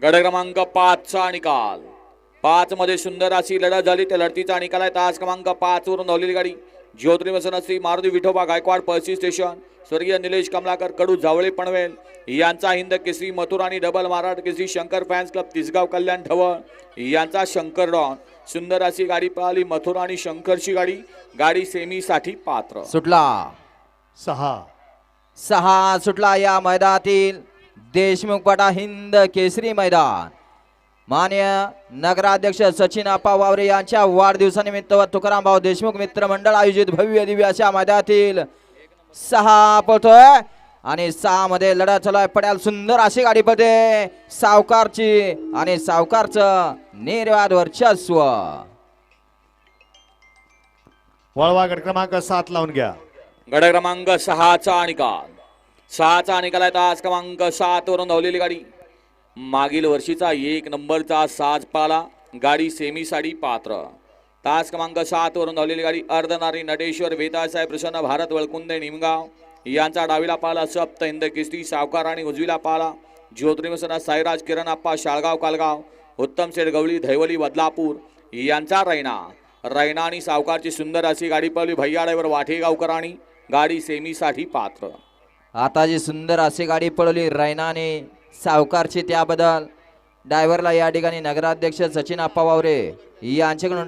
गड क्रमांक 5 चा निकाल 5 मध्ये सुंदर अशी लढत झाली. त्या लढतीचा निकाल आहे तास क्रमांक 5 वरून धावलेली गाडी ज्योतिर्वसन श्री मारुती विठोबा गायकवाड पळशी स्टेशन स्वर्गीय निलेश कमलाकर कडू जावळे पनवेल यांचा हिंद केसरी मथुर आणि double Maharashtra Kesari Shankar fans club Tisgaon कल्याण ढवळ यांचा शंकर डॉन. सुंदर अशी गाडी पळाली मथुर आणि शंकरची गाडी सेमी साठी पात्र. सुटला 6 सुटला. या मैदानातील देशमुख पटा हिंद केसरी मैदान मान्य नगराध्यक्ष सचिन आप्पा वावरे यांच्या वाढदिवसानिमित्त व तुकाराम भाऊ देशमुख मित्र मंडळ आयोजित भव्य दिव्य अशा मैदानातील 6 पळतोय आणि 6 मध्ये लढत चालू आहे. पड्याल सुंदर अशी गाडी पळते सावकारची आणि सावकारचं निर्वाद वर्चस्व. वळवा गट क्रमांक 7 लावून घ्या. गड क्रमांक 6 चा निकाल 6 चा निकाल आहे तास क्रमांक 7 वरून धावलेली गाडी मागील वर्षीचा 1 नंबरचा साज पाला गाडी सेमी साठी पात्र. तास क्रमांक 7 वरून धावलेली गाडी अर्धनारी नटेश्वर वेताळसाहेब प्रसन्न भारत वळकुंदे निमगाव यांचा डावीला पाला सप्त हिंद केसरी सावकार आणि उजवीला पाला ज्योतिर्वसन साईराज किरण आप्पा शाळगाव कालगाव उत्तम शेठ गवळी धैवली बदलापूर यांचा रैना आणि सावकारची सुंदर अशी गाडी पळवली भैयाड्यावर वाठेगावकर आणि गाडी सेमी साठी पात्र. आता जी सुंदर अशी गाडी पळवली रैनाने सावकारची त्याबद्दल ड्रायव्हरला या ठिकाणी नगराध्यक्ष सचिन आप्पा वावरे यांच्याकडून